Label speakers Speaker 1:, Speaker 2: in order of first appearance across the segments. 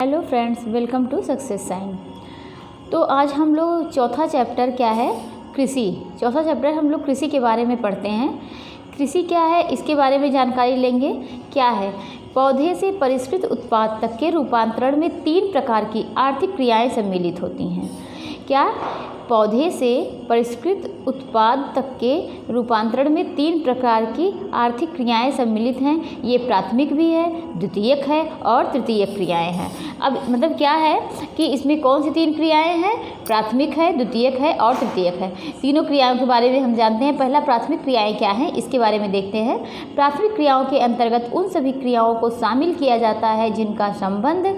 Speaker 1: Hello friends, welcome to success sign. तो आज हम लोग चौथा चैप्टर क्या है, कृषि। चौथा चैप्टर हम लोग कृषि के बारे में पढ़ते हैं। कृषि क्या है इसके बारे में जानकारी लेंगे। क्या है, पौधे से परिष्कृत उत्पाद तक के रूपांतरण में 3 प्रकार की आर्थिक क्रियाएं सम्मिलित होती हैं। क्या, पौधे से परिष्कृत उत्पाद तक के रूपांतरण में 3 प्रकार की आर्थिक क्रियाएं सम्मिलित हैं। ये प्राथमिक भी है, द्वितीयक है और तृतीयक क्रियाएं हैं। अब मतलब क्या है कि इसमें कौन सी 3 क्रियाएं हैं, प्राथमिक है, द्वितीयक है और तृतीयक है। तीनों क्रियाओं के बारे में हम जानते हैं। पहला प्राथमिक क्रियाएं क्या हैं इसके बारे में देखते हैं। प्राथमिक क्रियाओं के अंतर्गत उन सभी क्रियाओं को शामिल किया जाता है जिनका संबंध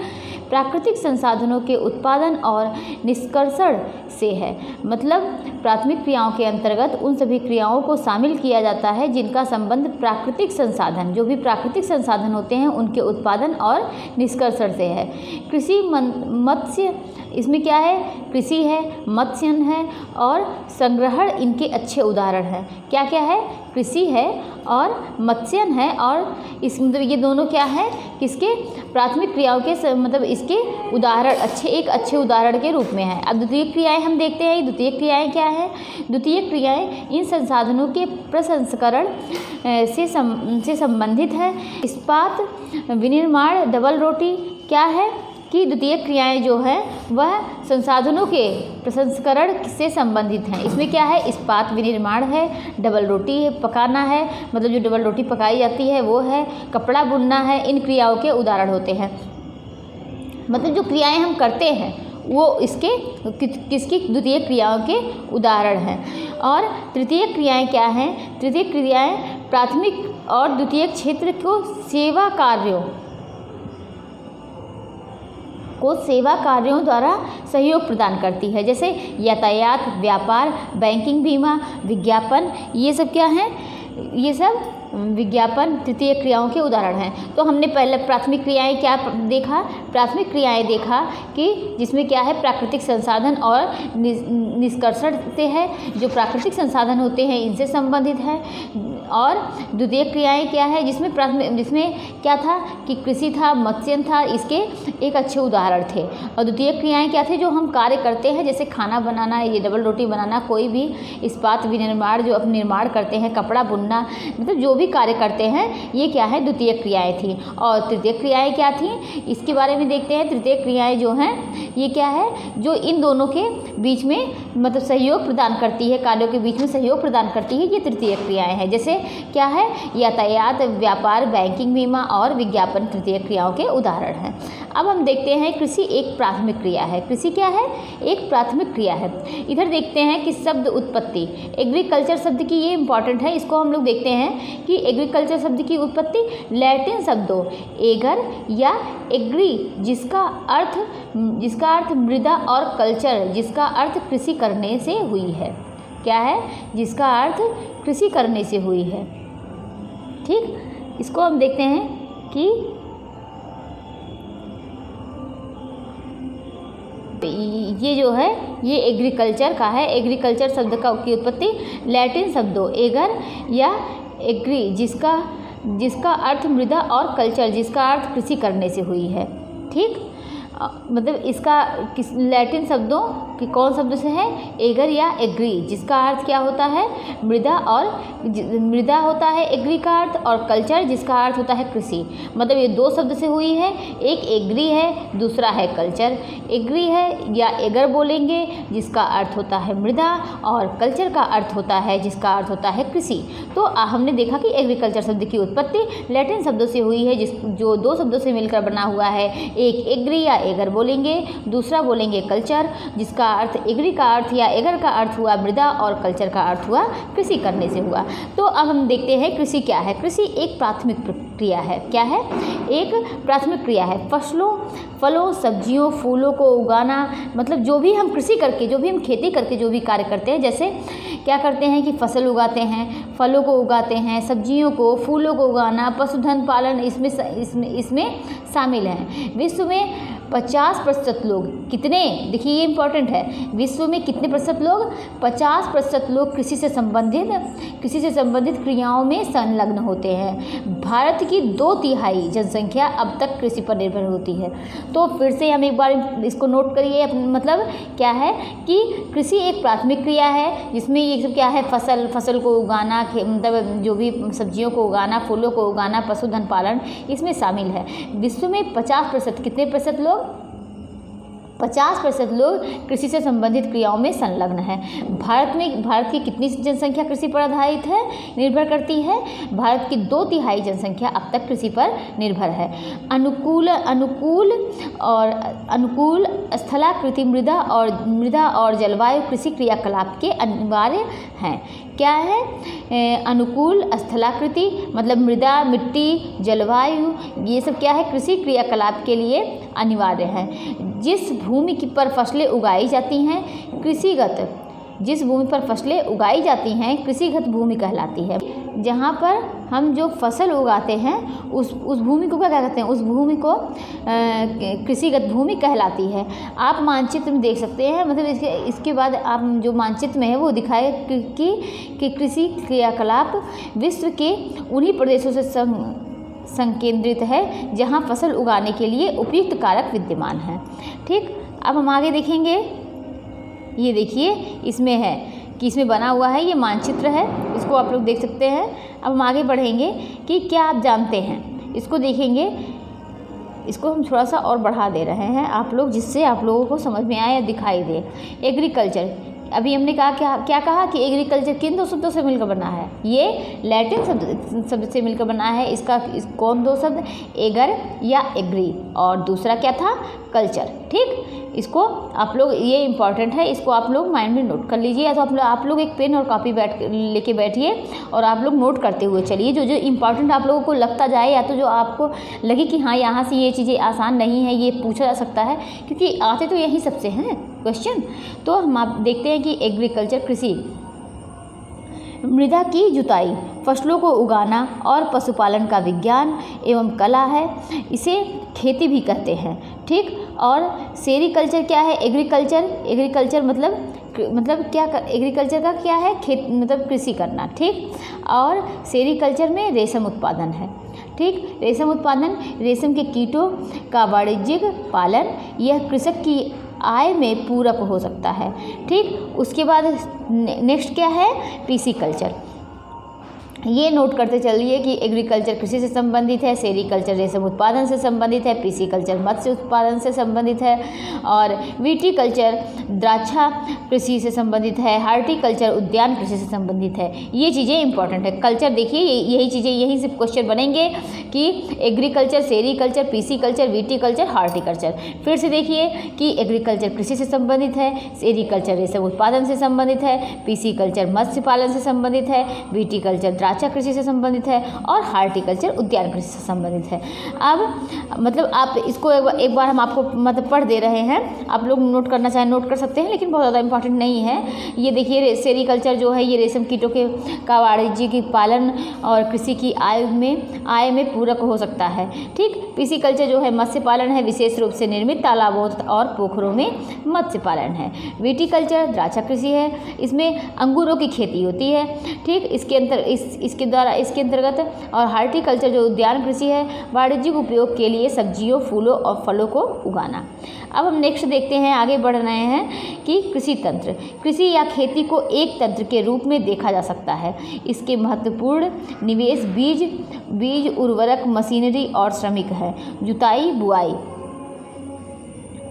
Speaker 1: प्राकृतिक संसाधनों के उत्पादन और निष्कर्षण से है। मतलब प्राथमिक क्रियाओं के अंतर्गत उन सभी क्रियाओं को शामिल किया जाता है जिनका संबंध प्राकृतिक संसाधन, जो भी प्राकृतिक संसाधन होते हैं उनके उत्पादन और निष्कर्षण से है। कृषि, मत्स्य, इसमें क्या है, कृषि है, मत्स्यन है और संग्रहण इनके अच्छे उदाहरण हैं। क्या क्या है, कृषि है और मत्स्यन है और इस मतलब ये दोनों क्या है, किसके, प्राथमिक क्रियाओं के मतलब इसके उदाहरण एक अच्छे उदाहरण के रूप में है। अब द्वितीय क्रियाएं हम देखते हैं। द्वितीय क्रियाएं क्या है, द्वितीय क्रियाएं इन संसाधनों के प्रसंस्करण से संबंधित है। इस्पात, विनिर्माण, डबल रोटी क्या है कि द्वितीय क्रियाएं जो है वह संसाधनों के प्रसंस्करण से संबंधित हैं। इसमें क्या है, इस्पात विनिर्माण है, डबल रोटी पकाना है, मतलब जो डबल रोटी पकाई जाती है वो है, कपड़ा बुनना है। इन क्रियाओं के उदाहरण होते हैं। मतलब जो क्रियाएं हम करते हैं वो इसके किसकी, द्वितीय क्रियाओं के उदाहरण हैं। और तृतीय क्रियाएं क्या हैं, तृतीय क्रियाएं प्राथमिक और द्वितीय क्षेत्र को सेवा कार्यों द्वारा सहयोग प्रदान करती है। जैसे यातायात, व्यापार, बैंकिंग, बीमा, विज्ञापन, ये सब क्या हैं, ये सब विज्ञापन तृतीय क्रियाओं के उदाहरण हैं। तो हमने पहले प्राथमिक क्रियाएं क्या देखा, प्राथमिक क्रियाएं देखा कि जिसमें क्या है, प्राकृतिक संसाधन और निष्कर्षण से है, जो प्राकृतिक संसाधन होते हैं इनसे संबंधित है। और द्वितीय क्रियाएं क्या है, जिसमें क्या था कि कृषि था, मत्स्यन था, इसके एक अच्छे उदाहरण थे। और द्वितीय क्रियाएं क्या थे, जो हम कार्य करते हैं, जैसे खाना बनाना, ये डबल रोटी बनाना, कोई भी इस्पात विनिर्माण जो अपने निर्माण करते हैं, कपड़ा बुनना, मतलब जो भी कार्य करते हैं, ये क्या है, द्वितीय क्रियाएं थी। और तृतीय क्रियाएं क्या थी इसके बारे में देखते हैं। तृतीय क्रियाएं जो हैं ये क्या है, जो इन दोनों के बीच में मतलब सहयोग प्रदान करती है, कार्यों के बीच में सहयोग प्रदान करती है, ये तृतीय क्रियाएं हैं। जैसे क्या है, यातायात, व्यापार, बैंकिंग, बीमा और विज्ञापन तृतीय क्रियाओं के उदाहरण हैं। अब हम देखते हैं कृषि एक प्राथमिक क्रिया है। कृषि क्या है, एक प्राथमिक क्रिया है। इधर देखते हैं कि शब्द उत्पत्ति, एग्रीकल्चर शब्द की, ये इंपॉर्टेंट है, इसको हम लोग देखते हैं कि एग्रीकल्चर शब्द की उत्पत्ति लैटिन शब्दों एगर या एग्री, जिसका अर्थ मृदा, और कल्चर जिसका अर्थ कृषि करने से हुई है। क्या है, जिसका अर्थ कृषि करने से हुई है। ठीक, इसको हम देखते हैं कि ये जो है ये एग्रीकल्चर का है। एग्रीकल्चर शब्द की उत्पत्ति लैटिन शब्दों एगर या एग्री, जिसका अर्थ मृदा, और कल्चर जिसका अर्थ कृषि करने से हुई है। ठीक, मतलब इसका लैटिन शब्दों कि कौन शब्द से है, एगर या एग्री, जिसका अर्थ क्या होता है, मृदा, और मृदा होता है एग्री का अर्थ, और कल्चर जिसका अर्थ होता है कृषि। मतलब ये 2 शब्द से हुई है, एक एग्री है, दूसरा है कल्चर। एग्री है या एगर बोलेंगे जिसका अर्थ होता है मृदा, और कल्चर का अर्थ होता है जिसका अर्थ होता है कृषि। तो हमने देखा कि एग्रीकल्चर शब्द की उत्पत्ति लैटिन शब्दों से हुई है, जो 2 शब्दों से मिलकर बना हुआ है। एक एग्री या एगर बोलेंगे, दूसरा बोलेंगे कल्चर, जिसका अर्थ एग्री का अर्थ या एगर का अर्थ हुआ मृदा, और कल्चर का अर्थ हुआ कृषि करने से हुआ। तो अब हम देखते हैं कृषि क्या है। कृषि एक प्राथमिक क्रिया है। क्या है, एक प्राथमिक क्रिया है। फलों, सब्जियों, फूलों को उगाना, मतलब जो भी हम कृषि करके, जो भी हम खेती करके जो भी कार्य करते हैं, जैसे क्या करते हैं कि फसल उगाते हैं, फलों को उगाते हैं, सब्जियों को, फूलों को उगाना, पशुधन पालन इसमें शामिल हैं। विश्व में 50% लोग, कितने, देखिए ये इंपॉर्टेंट है, विश्व में कितने प्रतिशत लोग, 50% लोग कृषि से संबंधित क्रियाओं में संलग्न होते हैं। भारत की 2/3 जनसंख्या अब तक कृषि पर निर्भर होती है। तो फिर से हम एक बार इसको नोट करिए, मतलब क्या है कि कृषि एक प्राथमिक क्रिया है जिसमें ये सब क्या है, फसल को उगाना, मतलब जो भी सब्जियों को उगाना, फूलों को उगाना, पशुधन पालन इसमें शामिल है। विश्व में 50%, कितने प्रतिशत लोग, 50% लोग कृषि से संबंधित क्रियाओं में संलग्न है। भारत की कितनी जनसंख्या कृषि पर आधारित है, निर्भर करती है, भारत की 2/3 जनसंख्या अब तक कृषि पर निर्भर है। अनुकूल स्थलाकृति मृदा और जलवायु कृषि क्रियाकलाप के अनिवार्य हैं। क्या है, अनुकूल स्थलाकृति मतलब मृदा, मिट्टी, जलवायु, ये सब क्या है, कृषि क्रियाकलाप के लिए अनिवार्य है। जिस भूमि पर फसलें उगाई जाती हैं कृषिगत भूमि कहलाती है। जहाँ पर हम जो फसल उगाते हैं उस भूमि को क्या कहते हैं, उस भूमि को कृषिगत भूमि कहलाती है। आप मानचित्र में देख सकते हैं, मतलब इसके बाद आप जो मानचित्र में है वो दिखाए कि कृषि क्रियाकलाप विश्व के उन्हीं प्रदेशों से संकेंद्रित है जहाँ फसल उगाने के लिए उपयुक्त कारक विद्यमान हैं। ठीक, अब हम आगे देखेंगे, ये देखिए इसमें है कि इसमें बना हुआ है, ये मानचित्र है, इसको आप लोग देख सकते हैं। अब हम आगे बढ़ेंगे कि क्या आप जानते हैं, इसको देखेंगे, इसको हम थोड़ा सा और बढ़ा दे रहे हैं आप लोग, जिससे आप लोगों को समझ में आए या दिखाई दे। एग्रीकल्चर, अभी हमने कहा क्या कहा कि एग्रीकल्चर किन 2 शब्दों से मिलकर बना है, ये लैटिन शब्द से मिलकर बना है। कौन 2 शब्द, एगर या एग्री, और दूसरा क्या था, कल्चर। ठीक, इसको आप लोग, ये इंपॉर्टेंट है, इसको आप लोग माइंड में नोट कर लीजिए। या तो आप लोग एक पेन और कॉपी लेके बैठिए और आप लोग नोट करते हुए चलिए, जो इंपॉर्टेंट आप लोगों को लगता जाए, या तो जो आपको लगे कि हाँ यहाँ से ये चीज़ें आसान नहीं है, ये पूछा जा सकता है, क्योंकि आते तो यही सबसे हैं क्वेश्चन। तो हम आप देखते हैं कि एग्रीकल्चर कृषि मृदा की जुताई, फसलों को उगाना और पशुपालन का विज्ञान एवं कला है, इसे खेती भी कहते हैं। ठीक, और सेरीकल्चर क्या है, एग्रीकल्चर मतलब क्या, एग्रीकल्चर का क्या है, मतलब कृषि करना। ठीक, और सेरीकल्चर में रेशम उत्पादन है। ठीक, रेशम उत्पादन, रेशम के कीटों का वाणिज्यिक पालन, यह कृषक की आय में पूरक हो सकता है। ठीक, उसके बाद नेक्स्ट क्या है, पीसीकल्चर। ये नोट करते चलिए कि एग्रीकल्चर कृषि से संबंधित है, सेरीकल्चर रेशम उत्पादन से संबंधित है, पीसीकल्चर मत्स्य उत्पादन से संबंधित है, और विटीकल्चर द्राक्षा कृषि से संबंधित है, हार्टिकल्चर उद्यान कृषि से संबंधित है। ये चीज़ें इंपॉर्टेंट है। कल्चर देखिए, यही चीज़ें, यहीं से क्वेश्चन बनेंगे कि agriculture, sericulture, pisciculture, viticulture, horticulture. फिर से देखिए कि एग्रीकल्चर कृषि से संबंधित है, सेरीकल्चर रेशम उत्पादन से संबंधित है, पीसीकल्चर मत्स्य पालन से संबंधित है, विटीकल्चर द्राक्षा कृषि से संबंधित है, और हार्टिकल्चर उद्यान कृषि से संबंधित है। अब मतलब आप इसको एक बार हम आपको मतलब पढ़ दे रहे हैं, आप लोग नोट करना चाहें नोट कर सकते हैं, लेकिन बहुत ज़्यादा इंपॉर्टेंट नहीं है। ये देखिए, सेरीकल्चर जो है ये रेशम कीटों का वाणिज्यिक पालन और कृषि की आय में पूरक हो सकता है। ठीक, पीसीकल्चर जो है मत्स्य पालन है, विशेष रूप से निर्मित तालाबों और पोखरों में मत्स्य पालन है। विटीकल्चर द्राक्षा कृषि है, इसमें अंगूरों की खेती होती है। ठीक, इसके अंतर्गत, और हार्टिकल्चर जो उद्यान कृषि है, वाणिज्यिक उपयोग के लिए सब्जियों, फूलों और फलों को उगाना। अब हम नेक्स्ट देखते हैं, आगे बढ़ रहे हैं कि कृषि तंत्र। कृषि या खेती को एक तंत्र के रूप में देखा जा सकता है। इसके महत्वपूर्ण निवेश बीज, उर्वरक, मशीनरी और श्रमिक है। जुताई, बुआई।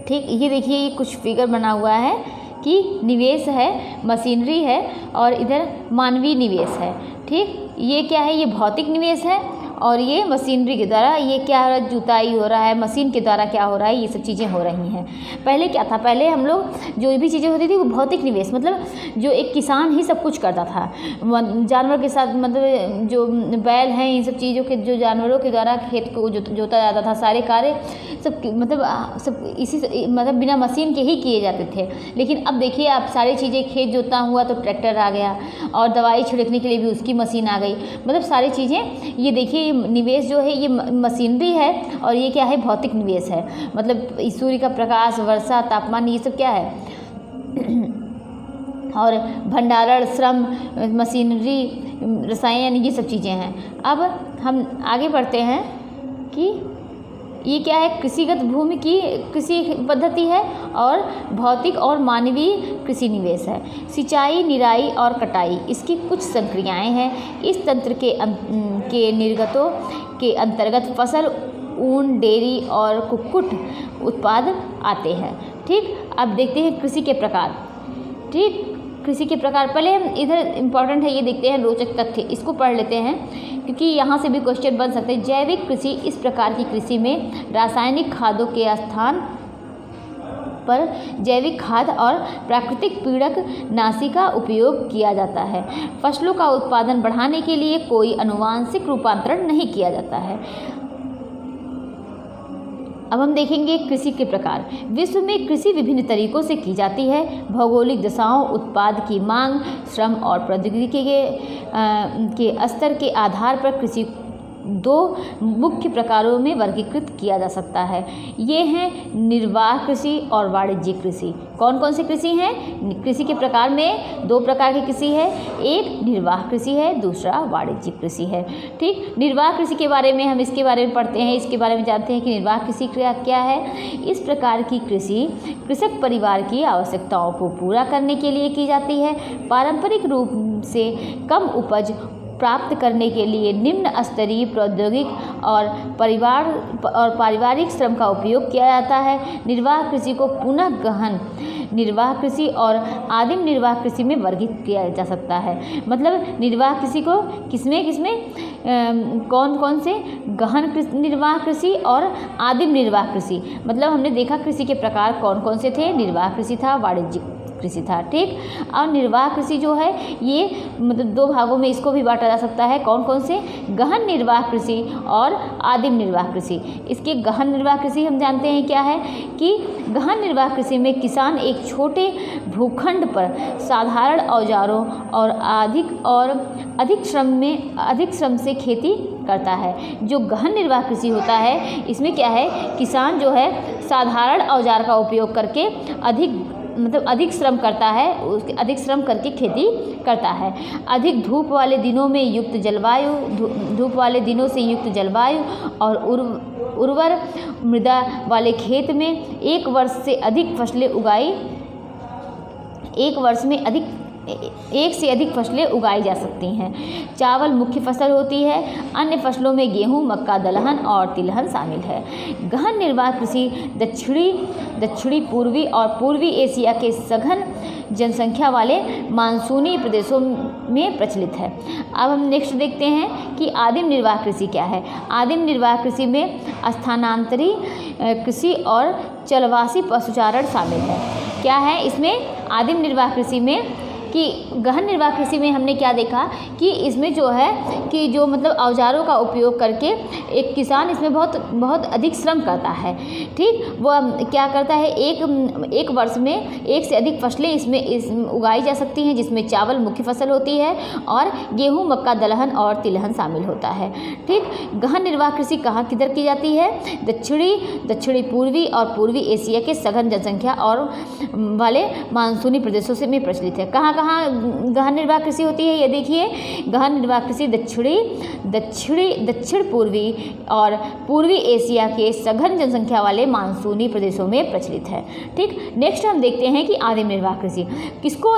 Speaker 1: ठीक, ये देखिए, ये कुछ फिगर बना हुआ है कि निवेश है, मशीनरी है, और इधर मानवीय निवेश है। ठीक, ये क्या है, ये भौतिक निवेश है, और ये मशीनरी के द्वारा ये क्या हो रहा है, जुताई हो रहा है, मशीन के द्वारा क्या हो रहा है, ये सब चीज़ें हो रही हैं। पहले क्या था, पहले हम लोग जो भी चीज़ें होती थी वो भौतिक निवेश, मतलब जो एक किसान ही सब कुछ करता था, जानवर के साथ, मतलब जो बैल हैं, इन सब चीज़ों के, जो जानवरों के द्वारा खेत को जोता जाता था, सारे कार्य सब सब इसी मतलब बिना मशीन के ही किए जाते थे। लेकिन अब देखिए, आप सारी चीज़ें, खेत जोतना हुआ तो ट्रैक्टर आ गया, और दवाई छिड़कने के लिए भी उसकी मशीन आ गई। मतलब सारी चीज़ें, ये देखिए, ये निवेश जो है ये मशीनरी है और ये क्या है, भौतिक निवेश है। मतलब सूर्य का प्रकाश, वर्षा, तापमान, ये सब क्या है और भंडारण, श्रम, मशीनरी, रसायन, ये सब चीज़ें हैं। अब हम आगे बढ़ते हैं कि ये क्या है, कृषिगत भूमि की कृषि पद्धति है और भौतिक और मानवीय कृषि निवेश है। सिंचाई, निराई और कटाई इसकी कुछ संक्रियाएं हैं। इस तंत्र के निर्गतों के अंतर्गत फसल, ऊन, डेयरी और कुक्कुट उत्पाद आते हैं। ठीक, अब देखते हैं कृषि के प्रकार। ठीक, कृषि के प्रकार, पहले हम इधर इम्पॉर्टेंट है ये देखते हैं, रोचक तथ्य, इसको पढ़ लेते हैं क्योंकि यहाँ से भी क्वेश्चन बन सकते हैं। जैविक कृषि, इस प्रकार की कृषि में रासायनिक खादों के स्थान पर जैविक खाद और प्राकृतिक पीड़क नाशी का उपयोग किया जाता है। फसलों का उत्पादन बढ़ाने के लिए कोई आनुवंशिक रूपांतरण नहीं किया जाता है। अब हम देखेंगे कृषि के प्रकार। विश्व में कृषि विभिन्न तरीकों से की जाती है। भौगोलिक दशाओं, उत्पाद की मांग, श्रम और प्रौद्योगिकी के स्तर के आधार पर कृषि दो मुख्य प्रकारों में वर्गीकृत किया जा सकता है। ये हैं निर्वाह कृषि और वाणिज्यिक कृषि। कौन कौन सी कृषि हैं? कृषि के प्रकार में दो प्रकार की कृषि है, एक निर्वाह कृषि है, दूसरा वाणिज्यिक कृषि है। ठीक, निर्वाह कृषि के बारे में हम इसके बारे में पढ़ते हैं, इसके बारे में जानते हैं कि निर्वाह कृषि क्या है। इस प्रकार की कृषि कृषक परिवार की आवश्यकताओं को पूरा करने के लिए की जाती है। पारंपरिक रूप से कम उपज प्राप्त करने के लिए निम्न स्तरीय प्रौद्योगिक और पारिवारिक श्रम का उपयोग किया जाता है। निर्वाह कृषि को पुनः गहन निर्वाह कृषि और आदिम निर्वाह कृषि में वर्गीकृत किया जा सकता है। मतलब निर्वाह कृषि को किसमें कौन कौन से, गहन निर्वाह कृषि और आदिम निर्वाह कृषि। मतलब हमने देखा कृषि के प्रकार कौन कौन से थे, निर्वाह कृषि था, वाणिज्यिक कृषि था। ठीक, और निर्वाह कृषि जो है ये मतलब दो भागों में इसको भी बांटा जा सकता है। कौन कौन से? गहन निर्वाह कृषि और आदिम निर्वाह कृषि। इसके गहन निर्वाह कृषि हम जानते हैं क्या है कि गहन निर्वाह कृषि में किसान एक छोटे भूखंड पर साधारण औजारों और अधिक श्रम से खेती करता है। जो गहन निर्वाह कृषि होता है इसमें क्या है, किसान जो है साधारण औजार का उपयोग करके अधिक श्रम करता है, उसके अधिक श्रम करके खेती करता है। अधिक धूप वाले दिनों से युक्त जलवायु और उर्वर मृदा वाले खेत में एक वर्ष से अधिक फसलें उगाई जा सकती हैं। चावल मुख्य फसल होती है। अन्य फसलों में गेहूं, मक्का, दलहन और तिलहन शामिल है। गहन निर्वाह कृषि दक्षिणी पूर्वी और पूर्वी एशिया के सघन जनसंख्या वाले मानसूनी प्रदेशों में प्रचलित है। अब हम नेक्स्ट देखते हैं कि आदिम निर्वाह कृषि क्या है। आदिम निर्वाह कृषि में स्थानांतरी कृषि और चलवासी पशुचारण शामिल है। क्या है इसमें? आदिम निर्वाह कृषि में कि गहन निर्वाह कृषि में हमने क्या देखा कि इसमें जो है कि जो मतलब औजारों का उपयोग करके एक किसान इसमें बहुत अधिक श्रम करता है। ठीक, वो क्या करता है, एक वर्ष में एक से अधिक फसलें इसमें उगाई जा सकती हैं, जिसमें चावल मुख्य फसल होती है और गेहूं, मक्का, दलहन और तिलहन शामिल होता है। ठीक, गहन निर्वाह कृषि कहाँ किधर की जाती है? दक्षिणी पूर्वी और पूर्वी एशिया के सघन जनसंख्या और वाले मानसूनी प्रदेशों से में प्रचलित है। कहाँ गहन निर्वाह कृषि होती है? ये देखिए, गहन निर्वाह कृषि दक्षिण पूर्वी और पूर्वी एशिया के सघन जनसंख्या वाले मानसूनी प्रदेशों में प्रचलित है। ठीक, नेक्स्ट हम देखते हैं कि आदिम निर्वाह कृषि किसको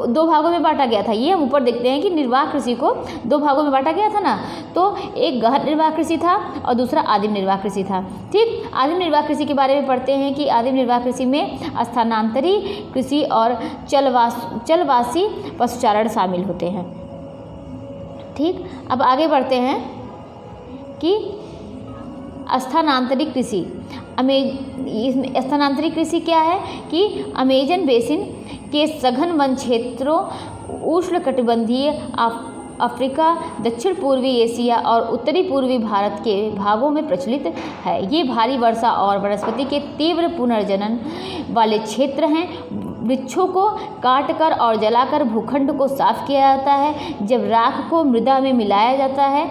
Speaker 1: दो भागों में बांटा गया था। ये हम ऊपर देखते हैं कि निर्वाह कृषि को दो भागों में बांटा गया था ना, तो एक गहन निर्वाह कृषि था और दूसरा आदिम निर्वाह कृषि था। ठीक, आदिम निर्वाह कृषि के बारे में पढ़ते हैं कि आदिम निर्वाह कृषि में स्थानांतरी कृषि और चलवासी पशुचारण शामिल होते हैं। ठीक, अब आगे बढ़ते हैं कि स्थानांतरित कृषि। स्थानांतरित कृषि क्या है कि अमेजन बेसिन के सघन वन क्षेत्रों, उष्णकटिबंधीय अफ्रीका, दक्षिण पूर्वी एशिया और उत्तरी पूर्वी भारत के भागों में प्रचलित है। ये भारी वर्षा और वनस्पति के तीव्र पुनर्जनन वाले क्षेत्र हैं। वृक्षों को काटकर और जलाकर भूखंड को साफ किया जाता है। जब राख को मृदा में मिलाया जाता है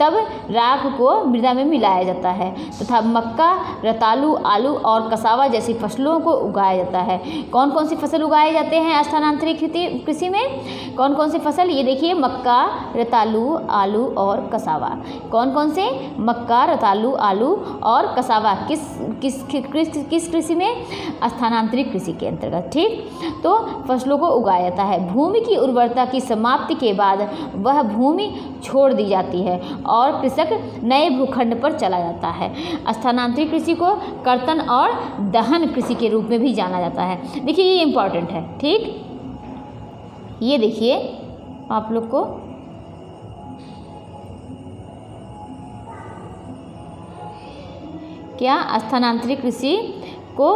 Speaker 1: तब राख को मृदा में मिलाया जाता है तथा मक्का, रतालू, आलू और कसावा जैसी फसलों को उगाया जाता है। कौन कौन सी फसल उगाए जाते हैं स्थानांतरित कृषि में? कौन कौन सी फसल? ये देखिए, मक्का, रतालू, आलू और कसावा। कौन कौन से? मक्का, रतालू, आलू और कसावा। किस कृषि में? स्थानांतरित कृषि के अंतर्गत। ठीक, तो फसलों को उगाया जाता है। भूमि की उर्वरता की समाप्ति के बाद वह भूमि छोड़ दी जाती है और कृषक नए भूखंड पर चला जाता है। स्थानांतरित कृषि को कर्तन और दहन कृषि के रूप में भी जाना जाता है। देखिए, ये इम्पॉर्टेंट है। ठीक, ये देखिए आप लोग को क्या स्थानांतरित कृषि को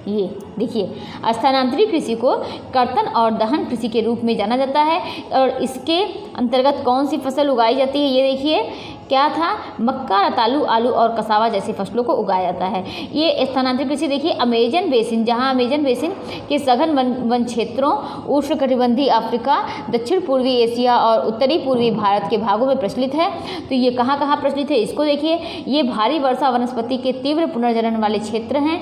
Speaker 1: ये देखिए, स्थानांतरित कृषि को कर्तन और दहन कृषि के रूप में जाना जाता है। और इसके अंतर्गत कौन सी फसल उगाई जाती है? ये देखिए, क्या था? मक्का, रतालू, आलू और कसावा जैसी फसलों को उगाया जाता है। ये स्थानांतरित कृषि देखिए, अमेजन बेसिन, जहाँ अमेजन बेसिन के सघन वन क्षेत्रों, उष्णकटिबंधीय अफ्रीका, दक्षिण पूर्वी एशिया और उत्तरी पूर्वी भारत के भागों में प्रचलित है। तो ये कहाँ कहाँ प्रचलित है इसको देखिए। ये भारी वर्षा वनस्पति के तीव्र पुनर्जनन वाले क्षेत्र हैं।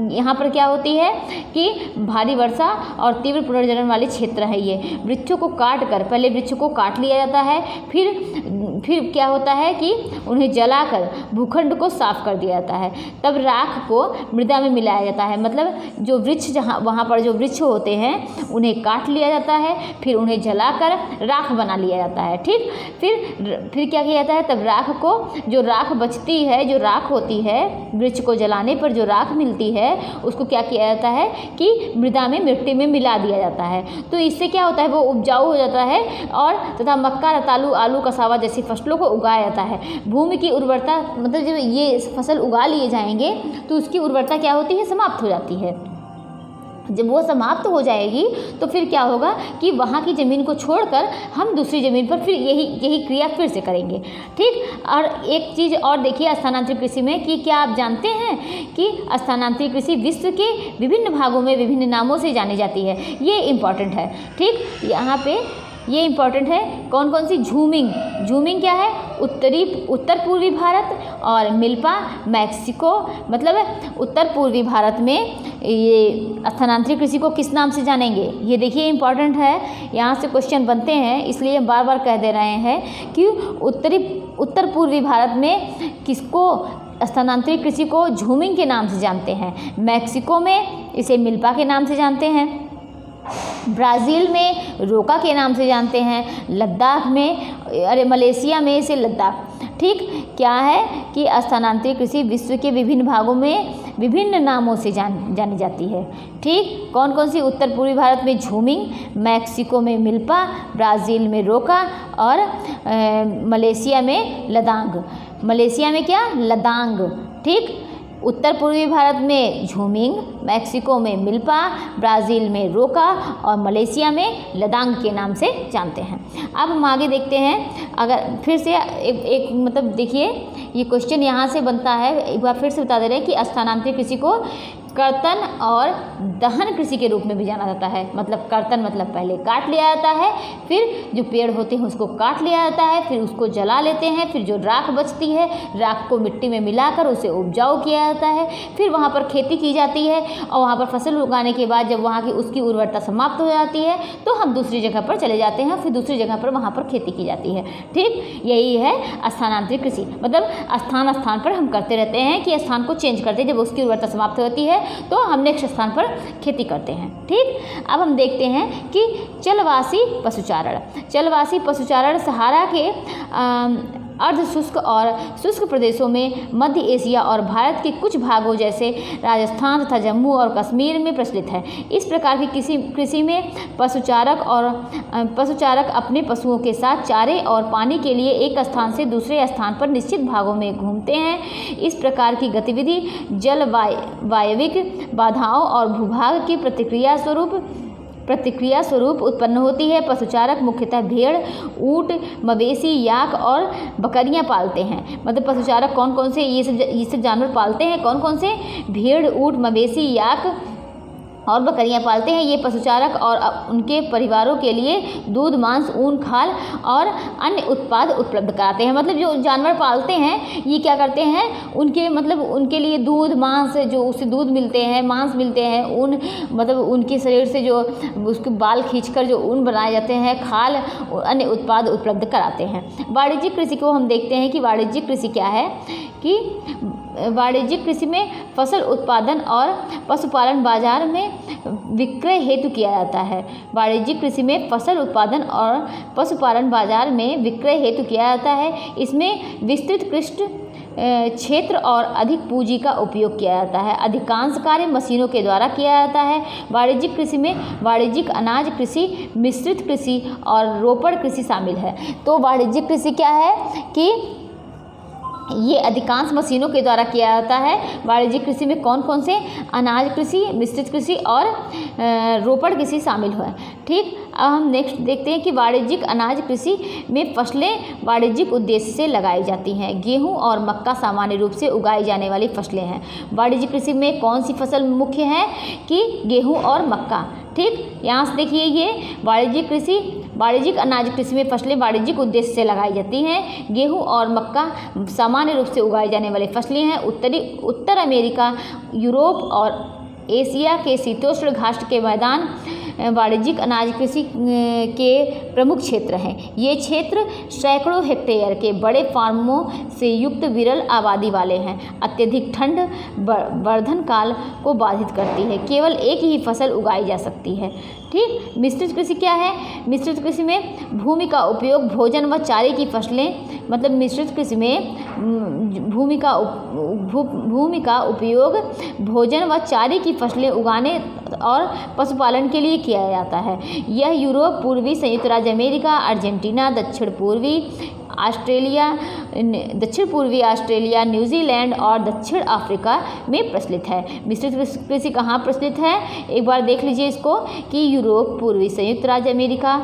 Speaker 1: यहाँ पर क्या होती है कि भारी वर्षा और तीव्र पुनर्जनन वाले क्षेत्र है। ये वृक्षों को काट कर, पहले वृक्षों को काट लिया जाता है, फिर क्या होता है कि उन्हें जलाकर भूखंड को साफ कर दिया जाता है। तब राख को मृदा में मिलाया जाता है। मतलब जो वृक्ष, जहाँ वहाँ पर जो वृक्ष होते हैं उन्हें काट लिया जाता है, फिर उन्हें जलाकर राख बना लिया जाता है। ठीक, फिर क्या किया जाता है? तब राख को, जो राख बचती है, जो राख होती है, वृक्ष को जलाने पर जो राख मिलती है, उसको क्या किया जाता है कि मृदा में, मिट्टी में मिला दिया जाता है। तो इससे क्या होता है? वो उपजाऊ हो जाता है और तथा मक्का, रतालू, आलू, कसावा जैसी फसलों को उगाया जाता है। भूमि की उर्वरता, मतलब जब ये फसल उगा लिए जाएंगे तो उसकी उर्वरता क्या होती है? समाप्त हो जाती है। जब वो समाप्त हो जाएगी तो फिर क्या होगा कि वहाँ की ज़मीन को छोड़कर हम दूसरी ज़मीन पर फिर यही क्रिया फिर से करेंगे। ठीक, और एक चीज़ और देखिए स्थानांतरित कृषि में कि क्या आप जानते हैं कि स्थानांतरित कृषि विश्व के विभिन्न भागों में विभिन्न नामों से जानी जाती है। ये इम्पॉर्टेंट है। ठीक, यहाँ पे ये इम्पॉर्टेंट है। कौन कौन सी? झूमिंग क्या है? उत्तर पूर्वी भारत और मिल्पा मैक्सिको, मतलब उत्तर पूर्वी भारत में ये स्थानांतरित कृषि को किस नाम से जानेंगे? ये देखिए इम्पॉर्टेंट है, यहाँ से क्वेश्चन बनते हैं, इसलिए बार बार कह दे रहे हैं कि उत्तर पूर्वी भारत में किसको, स्थानांतरित कृषि को झूमिंग के नाम से जानते हैं। मैक्सिको में इसे मिल्पा के नाम से जानते हैं। ब्राज़ील में रोका के नाम से जानते हैं। लद्दाख में, मलेशिया में इसे लद्दाख। ठीक, क्या है कि स्थानांतरित कृषि विश्व के विभिन्न भागों में विभिन्न नामों से जानी जाती है। ठीक, कौन कौन सी? उत्तर पूर्वी भारत में झूमिंग, मैक्सिको में मिल्पा, ब्राज़ील में रोका और मलेशिया में लदांग। मलेशिया में क्या? लदांग। ठीक, उत्तर पूर्वी भारत में झूमिंग, मैक्सिको में मिल्पा, ब्राज़ील में रोका और मलेशिया में लदांग के नाम से जानते हैं। अब हम आगे देखते हैं। अगर फिर से एक मतलब देखिए, ये क्वेश्चन यहाँ से बनता है, एक बार फिर से बता दे रहे हैं कि स्थानांतरित कृषि को कर्तन और दहन कृषि के रूप में भी जाना जाता है। मतलब कर्तन मतलब पहले काट लिया जाता है, फिर जो पेड़ होते हैं उसको काट लिया जाता है, फिर उसको जला लेते हैं, फिर जो राख बचती है, राख को मिट्टी में मिलाकर उसे उपजाऊ किया जाता है, फिर वहाँ पर खेती की जाती है और वहाँ पर फसल उगाने के बाद जब वहाँ की उसकी उर्वरता समाप्त हो जाती है तो हम दूसरी जगह पर चले जाते हैं, फिर दूसरी जगह पर वहाँ पर खेती की जाती है। ठीक, यही है स्थानांतरित कृषि। मतलब स्थान पर हम करते रहते हैं कि स्थान को चेंज करते हैं, जब उसकी उर्वरता समाप्त होती है तो हम नेक्स्ट स्थान पर खेती करते हैं। ठीक, अब हम देखते हैं कि जलवासी पशुचारण सहारा के अर्ध शुष्क और शुष्क प्रदेशों में, मध्य एशिया और भारत के कुछ भागों जैसे राजस्थान तथा जम्मू और कश्मीर में प्रचलित है। इस प्रकार की कृषि में पशुचारक अपने पशुओं के साथ चारे और पानी के लिए एक स्थान से दूसरे स्थान पर निश्चित भागों में घूमते हैं। इस प्रकार की गतिविधि जलवायविक बाधाओं और भूभाग की प्रतिक्रिया स्वरूप उत्पन्न होती है। पशुचारक मुख्यतः भेड़, ऊँट, मवेशी, याक और बकरियां पालते हैं। मतलब पशुचारक कौन कौन से ये सब जानवर पालते हैं? कौन कौन से? भेड़, ऊँट, मवेशी, याक और बकरियां पालते हैं। ये पशुचारक और उनके परिवारों के लिए दूध, मांस, ऊन, खाल और अन्य उत्पाद उपलब्ध कराते हैं। मतलब जो जानवर पालते हैं ये क्या करते हैं, उनके मतलब उनके लिए दूध, मांस, जो उससे दूध मिलते हैं, मांस मिलते हैं, ऊन मतलब उनके शरीर से जो उसके बाल खींचकर जो ऊन बनाए जाते हैं, खाल, अन्य उत्पाद उपलब्ध कराते हैं। वाणिज्यिक कृषि को हम देखते हैं कि वाणिज्यिक कृषि क्या है कि वाणिज्यिक कृषि में फसल उत्पादन और पशुपालन बाजार में विक्रय हेतु किया जाता है। वाणिज्यिक कृषि में फसल उत्पादन और पशुपालन बाजार में विक्रय हेतु किया जाता है। इसमें विस्तृत कृषि क्षेत्र और अधिक पूंजी का उपयोग किया जाता है। अधिकांश कार्य मशीनों के द्वारा किया जाता है। वाणिज्यिक कृषि में वाणिज्यिक अनाज कृषि, मिश्रित कृषि और रोपड़ कृषि शामिल है। तो वाणिज्यिक कृषि क्या है कि ये अधिकांश मशीनों के द्वारा किया जाता है। वाणिज्यिक कृषि में कौन कौन से, अनाज कृषि, मिश्रित कृषि और रोपड़ कृषि शामिल हुआ है। ठीक, अब हम नेक्स्ट देखते हैं कि वाणिज्यिक अनाज कृषि में फसलें वाणिज्यिक उद्देश्य से लगाई जाती हैं। गेहूं और मक्का सामान्य रूप से उगाई जाने वाली फसलें हैं। वाणिज्यिक कृषि में कौन सी फसल मुख्य है कि गेहूं और मक्का। ठीक, यहाँ से देखिए ये वाणिज्यिक अनाज कृषि में फसलें वाणिज्यिक उद्देश्य से लगाई जाती हैं। गेहूं और मक्का सामान्य रूप से उगाई जाने वाली फसलें हैं। उत्तर अमेरिका, यूरोप और एशिया के शीतोष्ण घास के मैदान वाणिज्यिक अनाज कृषि के प्रमुख क्षेत्र हैं। ये क्षेत्र सैकड़ों हेक्टेयर के बड़े फार्मों से युक्त विरल आबादी वाले हैं। अत्यधिक ठंड वर्धन काल को बाधित करती है। केवल एक ही फसल उगाई जा सकती है। ठीक, मिश्रित कृषि क्या है? मिश्रित कृषि में भूमि का उपयोग भोजन व चारे की फसलें, मतलब मिश्रित कृषि में भूमि का उपयोग भोजन व चारे की फसलें उगाने और पशुपालन के लिए किया जाता है। यह यूरोप, पूर्वी संयुक्त राज्य अमेरिका, अर्जेंटीना, दक्षिण पूर्वी ऑस्ट्रेलिया, न्यूजीलैंड और दक्षिण अफ्रीका में प्रचलित है। मिश्रित कृषि कहाँ प्रचलित है? एक बार देख लीजिए इसको कि यूरोप, पूर्वी संयुक्त राज्य अमेरिका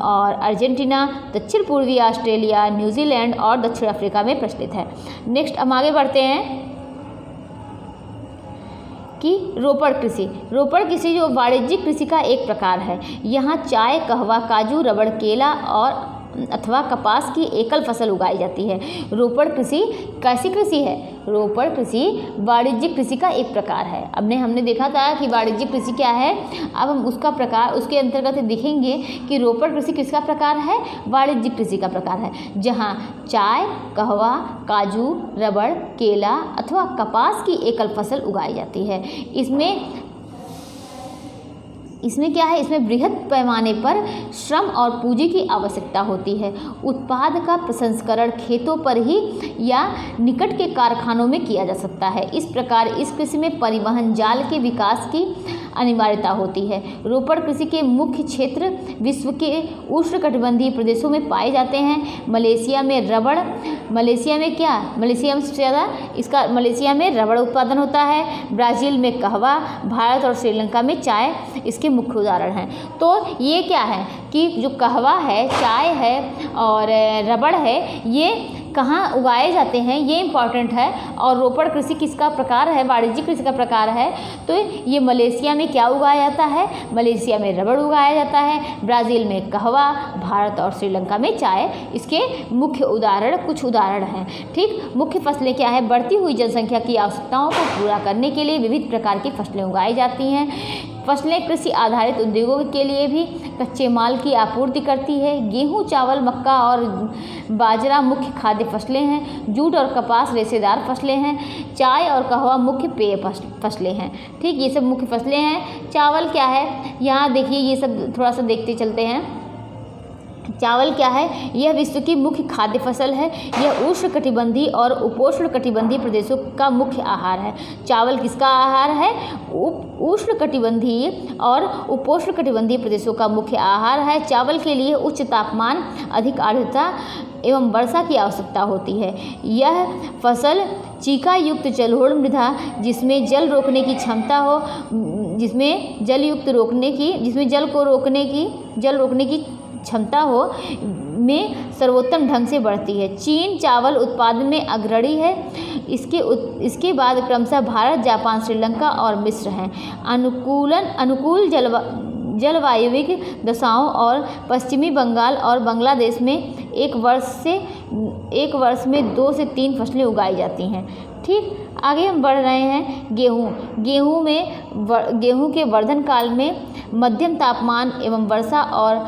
Speaker 1: और अर्जेंटीना, दक्षिण पूर्वी ऑस्ट्रेलिया, न्यूजीलैंड और दक्षिण अफ्रीका में प्रचलित है। नेक्स्ट हम आगे बढ़ते हैं कि रोपड़ कृषि जो वाणिज्यिक कृषि का एक प्रकार है। यहाँ चाय, कहवा, काजू, रबड़, केला और अथवा कपास की एकल फसल उगाई जाती है। रोपड़ कृषि कैसी कृषि है? रोपड़ कृषि वाणिज्यिक कृषि का एक प्रकार है। हमने देखा था कि वाणिज्यिक कृषि क्या है। अब हम उसका प्रकार उसके अंतर्गत देखेंगे कि रोपड़ कृषि किसका प्रकार है? वाणिज्यिक कृषि का प्रकार है, जहाँ चाय, कहवा, काजू, रबड़, केला अथवा कपास की एकल फसल उगाई जाती है। इसमें क्या है? इसमें बृहद पैमाने पर श्रम और पूंजी की आवश्यकता होती है। उत्पाद का प्रसंस्करण खेतों पर ही या निकट के कारखानों में किया जा सकता है। इस प्रकार इस कृषि में परिवहन जाल के विकास की अनिवार्यता होती है। रोपड़ कृषि के मुख्य क्षेत्र विश्व के उष्णकटिबंधीय प्रदेशों में पाए जाते हैं। मलेशिया में रबड़ उत्पादन होता है। ब्राज़ील में कहवा, भारत और श्रीलंका में चाय इसके मुख्य उदाहरण हैं। तो ये क्या है कि जो कहवा है, चाय है और रबड़ है, ये कहाँ उगाए जाते हैं, ये इम्पॉर्टेंट है। और रोपड़ कृषि किसका प्रकार है? वाणिज्यिक कृषि का प्रकार है। तो ये मलेशिया में क्या उगाया जाता है? मलेशिया में रबड़ उगाया जाता है। ब्राज़ील में कहवा, भारत और श्रीलंका में चाय इसके मुख्य कुछ उदाहरण हैं। ठीक, मुख्य फसलें क्या है? बढ़ती हुई जनसंख्या की आवश्यकताओं को पूरा करने के लिए विविध प्रकार की फसलें उगाई जाती हैं। फसलें कृषि आधारित उद्योगों के लिए भी कच्चे माल की आपूर्ति करती है। गेहूं, चावल, मक्का और बाजरा मुख्य खाद्य फसलें हैं। जूट और कपास रेशेदार फसलें हैं। चाय और कहवा मुख्य पेय फसलें हैं। ठीक, ये सब मुख्य फसलें हैं। चावल क्या है? यहाँ देखिए, ये सब थोड़ा सा देखते चलते हैं। चावल क्या है? यह विश्व की मुख्य खाद्य फसल है। यह उष्णकटिबंधीय और उपोष्णकटिबंधीय प्रदेशों का मुख्य आहार है। चावल किसका आहार है? उष्णकटिबंधीय और उपोष्णकटिबंधीय प्रदेशों का मुख्य आहार है। चावल के लिए उच्च तापमान, अधिक आर्द्रता एवं वर्षा की आवश्यकता होती है। यह फसल चीका युक्त जलोढ़ मृदा जिसमें जल रोकने की क्षमता हो, जिसमें जल रोकने की क्षमता हो में सर्वोत्तम ढंग से बढ़ती है। चीन चावल उत्पादन में अग्रणी है। इसके बाद क्रमशः भारत, जापान, श्रीलंका और मिस्र हैं। अनुकूल जलवायविक दशाओं और पश्चिमी बंगाल और बांग्लादेश में एक वर्ष में 2 से 3 फसलें उगाई जाती हैं। ठीक, आगे हम बढ़ रहे हैं। गेहूँ के वर्धन काल में मध्यम तापमान एवं वर्षा और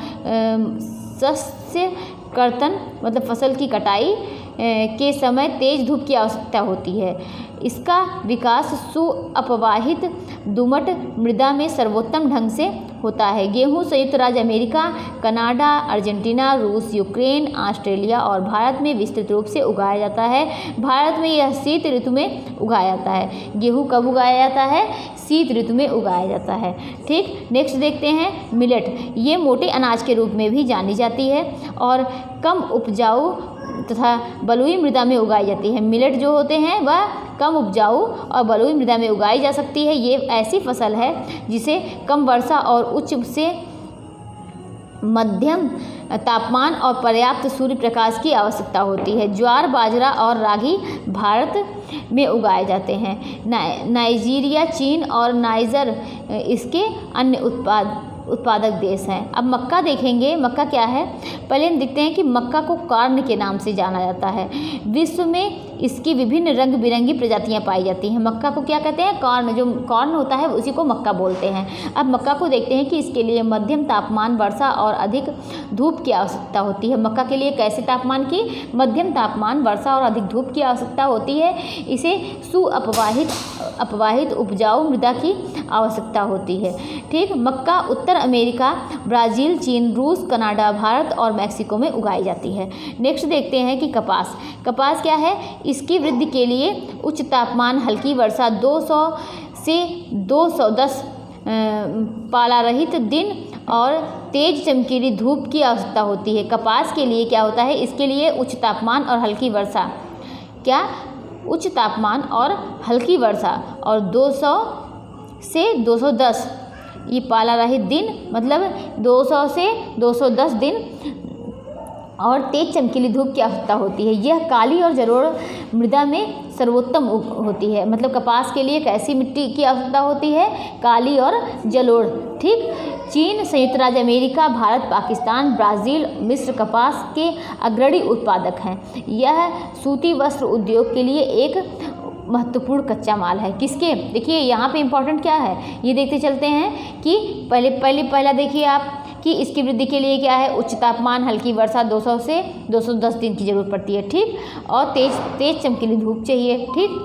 Speaker 1: शस्य कर्तन मतलब फसल की कटाई के समय तेज धूप की आवश्यकता होती है। इसका विकास सुअपवाहित दोमट मृदा में सर्वोत्तम ढंग से होता है। गेहूँ संयुक्त राज्य अमेरिका, कनाडा, अर्जेंटीना, रूस, यूक्रेन, ऑस्ट्रेलिया और भारत में विस्तृत रूप से उगाया जाता है। भारत में यह शीत ऋतु में उगाया जाता है। गेहूँ कब उगाया जाता है? शीत ऋतु में उगाया जाता है। ठीक, नेक्स्ट देखते हैं मिलेट। ये मोटे अनाज के रूप में भी जानी जाती है और कम उपजाऊ तथा बलुई मृदा में उगाई जाती है। मिलेट जो होते हैं वह कम उपजाऊ और बलुई मृदा में उगाई जा सकती है। ये ऐसी फसल है जिसे कम वर्षा और उच्च से मध्यम तापमान और पर्याप्त सूर्य प्रकाश की आवश्यकता होती है। ज्वार, बाजरा और रागी भारत में उगाए जाते हैं। नाइजीरिया, चीन और नाइजर इसके अन्य उत्पादक देश हैं। अब मक्का देखेंगे। मक्का क्या है? पहले हम देखते हैं कि मक्का को कॉर्न के नाम से जाना जाता है। विश्व में इसकी विभिन्न रंग बिरंगी प्रजातियां पाई जाती हैं। मक्का को क्या कहते हैं? कॉर्न। जो कॉर्न होता है उसी को मक्का बोलते हैं। अब मक्का को देखते हैं कि इसके लिए मध्यम तापमान, वर्षा और अधिक धूप की आवश्यकता होती है। मक्का के लिए कैसे तापमान की? मध्यम तापमान, वर्षा और अधिक धूप की आवश्यकता होती है। इसे सुअपवाहित उपजाऊ मृदा की आवश्यकता होती है। ठीक, मक्का उत्तर अमेरिका, ब्राज़ील, चीन, रूस, कनाडा, भारत और मैक्सिको में उगाई जाती है। नेक्स्ट देखते हैं कि कपास। कपास क्या है? इसकी वृद्धि के लिए उच्च तापमान, हल्की वर्षा, 200 से 210 पाला रहित दिन और तेज चमकीली धूप की आवश्यकता होती है। कपास के लिए क्या होता है? इसके लिए उच्च तापमान और हल्की वर्षा, क्या? उच्च तापमान और हल्की वर्षा और 200 से 210 ये पाला रहित दिन मतलब 200 से 210 दिन और तेज चमकीली धूप की आवश्यकता होती है। यह काली और जलोढ़ मृदा में सर्वोत्तम होती है। मतलब कपास के लिए कैसी मिट्टी की आवश्यकता होती है? काली और जलोढ़। ठीक, चीन, संयुक्त राज्य अमेरिका, भारत, पाकिस्तान, ब्राज़ील, मिस्र कपास के अग्रणी उत्पादक हैं। यह सूती वस्त्र उद्योग के लिए एक महत्वपूर्ण कच्चा माल है। किसके? देखिए यहाँ पे इम्पोर्टेंट क्या है ये देखते चलते हैं कि पहला देखिए आप कि इसकी वृद्धि के लिए क्या है? उच्च तापमान, हल्की वर्षा, 200 से 210 दिन की ज़रूरत पड़ती है। ठीक, और तेज चमकीली धूप चाहिए। ठीक,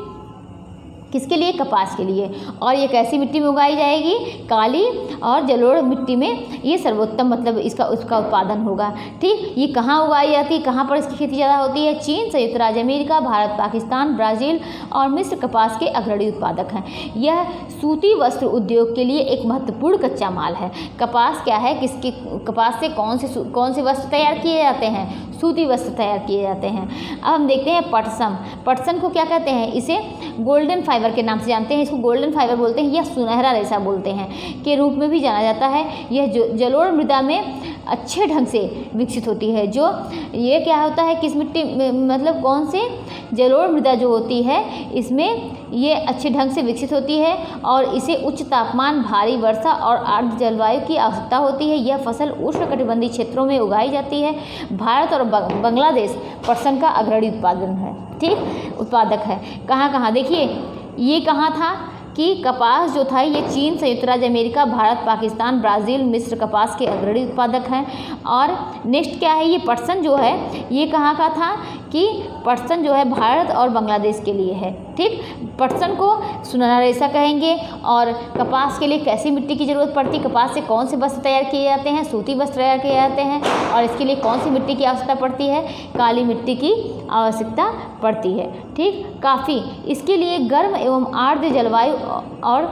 Speaker 1: किसके लिए? कपास के लिए। और ये कैसी मिट्टी में उगाई जाएगी? काली और जलोढ़ मिट्टी में ये सर्वोत्तम मतलब उसका उत्पादन होगा। ठीक, ये कहाँ उगाई जाती है? कहाँ पर इसकी खेती ज़्यादा होती है? चीन, संयुक्त राज्य अमेरिका, भारत, पाकिस्तान, ब्राज़ील और मिस्र कपास के अग्रणी उत्पादक हैं। यह सूती वस्त्र उद्योग के लिए एक महत्वपूर्ण कच्चा माल है। कपास क्या है? कपास से कौन से वस्त्र तैयार किए जाते हैं? सूती वस्त्र तैयार किए जाते हैं। अब हम देखते हैं पटसन। पटसन को क्या कहते हैं? इसे गोल्डन फाइबर के नाम से जानते हैं। इसको गोल्डन फाइबर बोलते हैं या सुनहरा रेशा बोलते हैं के रूप में भी जाना जाता है। यह जलोढ़ मृदा में अच्छे ढंग से विकसित होती है। जो ये क्या होता है? किस मिट्टी मतलब कौन से? जलोढ़ मृदा जो होती है इसमें ये अच्छे ढंग से विकसित होती है और इसे उच्च तापमान, भारी वर्षा और आर्द्र जलवायु की आवश्यकता होती है। यह फसल उष्णकटिबंधीय क्षेत्रों में उगाई जाती है। भारत और बांग्लादेश पटसन का अग्रणी उत्पादक है। कहाँ देखिए ये कहाँ था कि कपास जो था ये चीन, संयुक्त राज्य अमेरिका, भारत, पाकिस्तान, ब्राज़ील, मिस्र कपास के अग्रणी उत्पादक हैं। और नेक्स्ट क्या है? ये पटसन जो है ये कहाँ का था कि पटसन जो है भारत और बांग्लादेश के लिए है। ठीक, पटसन को सुनहरा रेशा कहेंगे। और कपास के लिए कैसी मिट्टी की ज़रूरत पड़ती है? कपास से कौन से वस्त्र तैयार किए जाते हैं? सूती वस्त्र तैयार किए जाते हैं। और इसके लिए कौन सी मिट्टी की आवश्यकता पड़ती है? काली मिट्टी की आवश्यकता पड़ती है। ठीक, काफ़ी इसके लिए गर्म एवं आर्द्र जलवायु और